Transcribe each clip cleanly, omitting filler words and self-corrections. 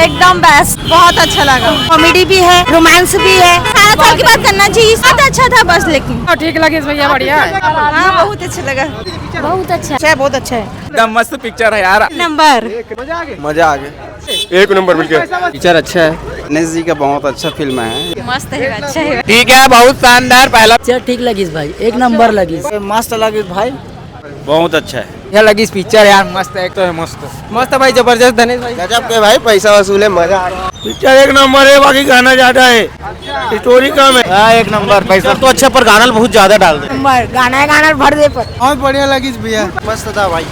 एकदम बेस्ट, बहुत अच्छा लगा। कॉमेडी भी है, रोमांस भी है, सारा साल की बात करना चाहिए। बहुत अच्छा था बस, लेकिन ठीक लगी भैया, बढ़िया है। हाँ बहुत अच्छा लगा, बहुत अच्छा है, बहुत अच्छा है, एकदम मस्त पिक्चर है यार। नंबर मजा आ गया, एक नंबर मिलकर। पिक्चर अच्छा है, गणेश जी का बहुत अच्छा फिल्म है। मस्त है, अच्छा है, ठीक है, बहुत शानदार। पहला पिक्चर ठीक लगी भाई, एक नंबर लगी, मस्त लगी भाई, बहुत अच्छा है। यह लगी पिक्चर यार, मस्त है, एक तो है मस्त मस्त भाई, जबरदस्त धनेश भाई, गजब के भाई, पैसा वसूल है, मजा आ रहा है। पिक्चर एक नंबर है, बाकी गाना ज्यादा है, स्टोरी कम है। हाँ एक नंबर। पैसा तो अच्छा पर गाना बहुत ज्यादा डाल दे। नंबर गाना भर दे पर बहुत बढ़िया लगी भैया, मस्त था भाई,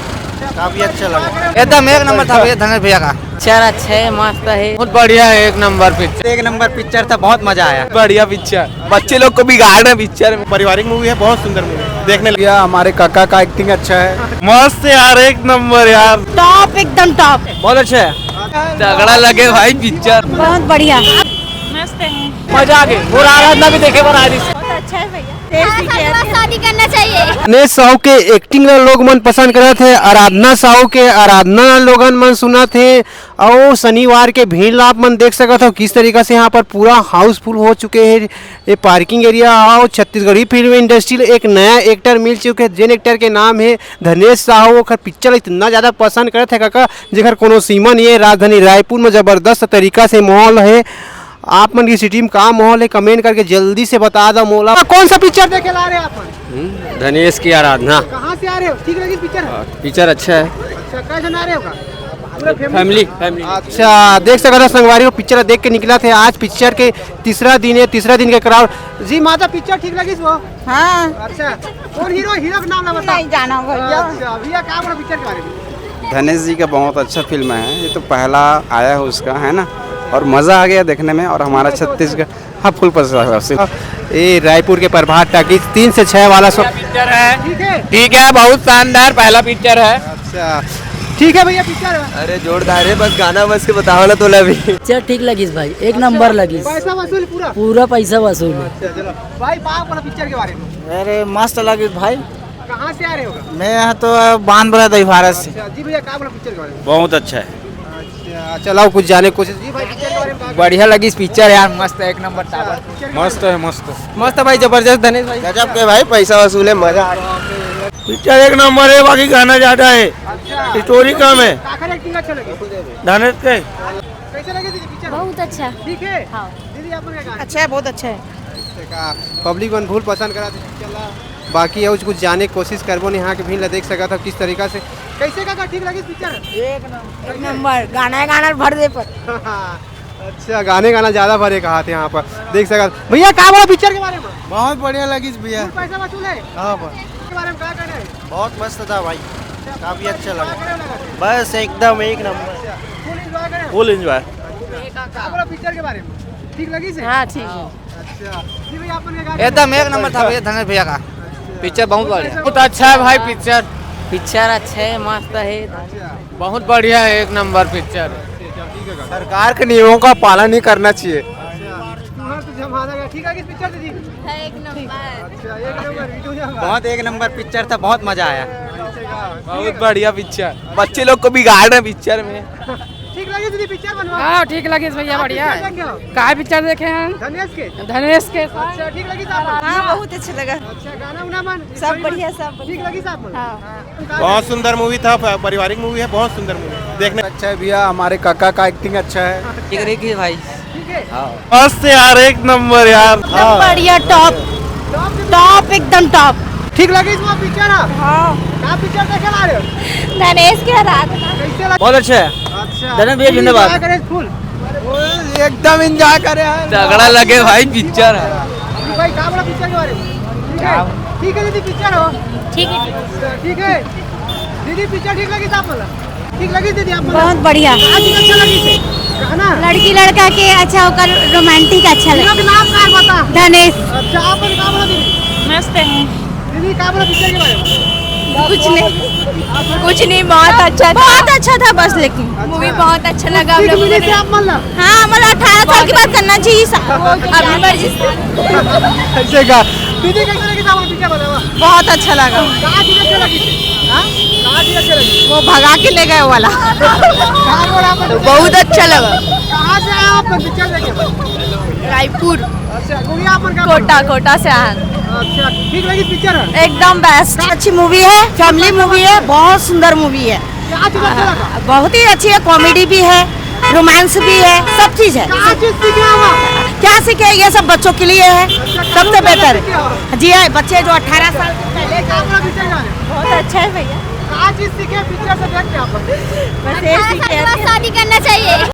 काफी अच्छा लगा। एकदम एक नंबर था भैया धनेश भैया का। पिक्चर अच्छा है, मस्त है, बहुत बढ़िया है, एक नंबर पिक्चर, एक नंबर पिक्चर था, बहुत मजा आया। बढ़िया पिक्चर, बच्चे लोग को भी गाड़ रहे पिक्चर में। पारिवारिक मूवी है, बहुत सुंदर मूवी, देखने लगा। हमारे काका का एक्टिंग अच्छा है, मस्त यार, एक नंबर यार, टॉप, एकदम टॉप, बहुत अच्छा है, तगड़ा लगे भाई पिक्चर। बहुत बढ़िया, मस्त है, मजा आ गई। और आराधना भी देखे, बहुत अच्छा है भैया। शादी करना चाहिए। गणेश साहू के एक्टिंग लोग मन पसंद करे थे, आराधना साहू के आराधना लोगन मन सुना थे। और शनिवार के भीड़ आप मन देख सकते हो किस तरीके से यहाँ पर पूरा हाउसफुल हो चुके हैं। ये पार्किंग एरिया और छत्तीसगढ़ी फिल्म इंडस्ट्री एक नया एक्टर मिल चुके हैं, जिन एक्टर के नाम है धनेश साहू। पिक्चर इतना ज़्यादा पसंद करे थे काका, जेकर कोनो सीमा नहीं है। राजधानी रायपुर में ज़बरदस्त तरीका से माहौल है। आप मन की सिटी में का माहौल है, कमेंट करके जल्दी से बता दो। मोला कौन सा पिक्चर देखे ला रहे हैं आप? धनेश की आराधना। कहाँ से आ रहे हो? ठीक लगी पिक्चर? पिक्चर अच्छा है, अच्छा, कहाँ से आ रहे हो? फैमिली। अच्छा, देख सकते हो संगवारी को पिक्चर देख के निकला थे। आज पिक्चर के तीसरा दिन है, तीसरा दिन के क्राउड जी। माता पिक्चर ठीक लगी वो? हाँ, अच्छा, कौन हीरो का नाम बता? नहीं जाना भैया। अच्छा, भैया क्या बोला पिक्चर के बारे में? धनेश जी का बहुत अच्छा फिल्म है, ये तो पहला आया है उसका, है ना, और मजा आ गया देखने में। और हमारा छत्तीसगढ़, हाँ, फुल पसंद। ये रायपुर के प्रभात टाकीज 3 से 6 वाला शो पिक्चर है, ठीक ठीक है, बहुत शानदार पहला पिक्चर है। अच्छा, ठीक है भैया पिक्चर। अरे जोरदार है, बस गाना बस के बताओ ना तो लगी। पिक्चर ठीक लगी भाई, एक नंबर लगी, पैसा वसूल पूरा पूरा पैसा वसूल। अच्छा, चलो भाई, बाप वाला पिक्चर के बारे में अरे मस्त लगी भाई। कहाँ से आ रहे हो? मैं यहाँ तो बांध रहा था भारत से। अच्छा जी भैया, क्या बोला पिक्चर के बारे में? बहुत अच्छा है। अच्छा, चलाओ कुछ जाने की कोशिश। जी भाई, पिक्चर के बारे में बढ़िया लगी पिक्चर यार, मस्त है, एक नंबर टावर, मस्त है, मस्त मस्त भाई, जबरदस्त धनेश भाई, गजब के भाई, पैसा वसूल है, मजा आ रहा है। पिक्चर एक नंबर है, बाकी गाना ज्यादा है, स्टोरी कम है। काका एक्टिंग अच्छा लगी। धनेश के कैसे लगे दीदी पिक्चर? बहुत अच्छा, ठीक है। हाँ। दीदी आप क्या कहा? अच्छा है, बहुत अच्छा है। पब्लिक वन भूल पसंद करा चला, बाकी है कुछ जाने की कोशिश करबो। यहाँ के भीड़ देख सका था किस तरीका से। कैसे का ठीक लगी पिक्चर? एक नंबर गाना भर दे पर अच्छा, गाना ज़्यादा भरे कहा थे यहाँ पर देख सका। भैया क्या बोला पिक्चर के बारे में? बहुत बढ़िया लगी भैया। पैसा वसूल है? हाँ, के बारे में क्या कहना है? बहुत मस्त था भाई, काफी अच्छा लगा, बस एकदम एक नंबर, फुल एंजॉय करें। Full enjoy. क्या बोला पिक्चर के बारे में? ठीक लगी से? हाँ ठीक है। अच्छा जी भैया, आपने क्या एकदम एक नंबर था भैया धनेश भैया का। पिक्चर बहुत बढ़िया, बहुत अच्छा है भाई पिक्चर, पिक्चर अच्छा है, मस्त है, बहुत बढ़िया है, एक नंबर पिक्चर। सरकार के नियमों का पालन नहीं करना चाहिए। बहुत एक नंबर पिक्चर था, बहुत मजा आया। बहुत बढ़िया पिक्चर, बच्चे लोग को भी गाड़ रहे पिक्चर में। ठीक लगी दीदी पिक्चर बनवा? हाँ ठीक लगी भैया, बढ़िया है। क्या पिक्चर देखे हैं? धनेश के। धनेश के। अच्छा, ठीक लगी साहब? हाँ बहुत अच्छा लगा। अच्छा, गाना उना मन सब बढ़िया, सब ठीक लगी साहब? हाँ। बहुत सुंदर मूवी था, पारिवारिक मूवी है, बहुत सुंदर मूवी देखने। अच्छा है भैया, हमारे काका का एक्टिंग अच्छा है। ठीक रही भाई, ठीक है। मस्त यार, एक नंबर यार, सब बढ़िया, टॉप टॉप, एकदम टॉप। ठीक लगी इसमें पिक्चर? हाँ, क्या पिक्चर देखे ला रहे हो? धनेश की आराधना। कैसे लगा? बहुत अच्छा है। अच्छा, धनेश भैया जिंदाबाद। एंजॉय करे फुल, एकदम एंजॉय करे हैं। तगड़ा लगे भाई पिक्चर है। भाई क्या बोला पिक्चर के बारे में? ठीक है दीदी, पिक्चर हो? ठीक है, अच्छा, ठीक है दीदी, पिक्चर ठीक लगी साहब? बोला ठीक लगी दीदी आप? बहुत बढ़िया। अच्छा लगी से गाना? लड़की लड़का के अच्छा होकर रोमांटिक अच्छा लगा। नाम क्या बता? धनेश। अच्छा, आप क्या बोला दीदी? मस्त है। दीदी क्या बोला पिक्चर के बारे में? कुछ नहीं, बहुत अच्छा था बस, लेकिन मूवी बहुत अच्छा लगा। आप मतलब हाँ, मतलब 18 साल की बात करना चाहिए अपनी मर्जी से। ऐसे का दीदी कैसे लगी साहब पिक्चर? बताओ। बहुत अच्छा लगा। कहाँ चीज अच्छी लगी? हाँ, कहाँ चीज अच्छी लगी? वो भगा के ले गए वाला। कहाँ बोला आपने? बहुत अच्छा लगा। अपन पिक्चर देखे रायपुर अच्छा गुड़िया अपन का कोटा कोटा से आए अच्छा ठीक लगी पिक्चर एकदम बेस्ट अच्छी मूवी है फैमिली मूवी है बहुत सुंदर मूवी है क्या चीज अच्छा लगा बहुत ही अच्छी है कॉमेडी भी है रोमांस भी है सब चीज है क्या चीज सीखे हुआ क्या सीखे ये सब बच्चों के लिए है सबसे बेहतर है जी है बच्चे जो 18 साल से पहले क्या पूरा पिक्चर का बहुत अच्छा है भैया क्या चीज सीखे पिक्चर से देख के आप बस ये सीखे शादी करना चाहिए।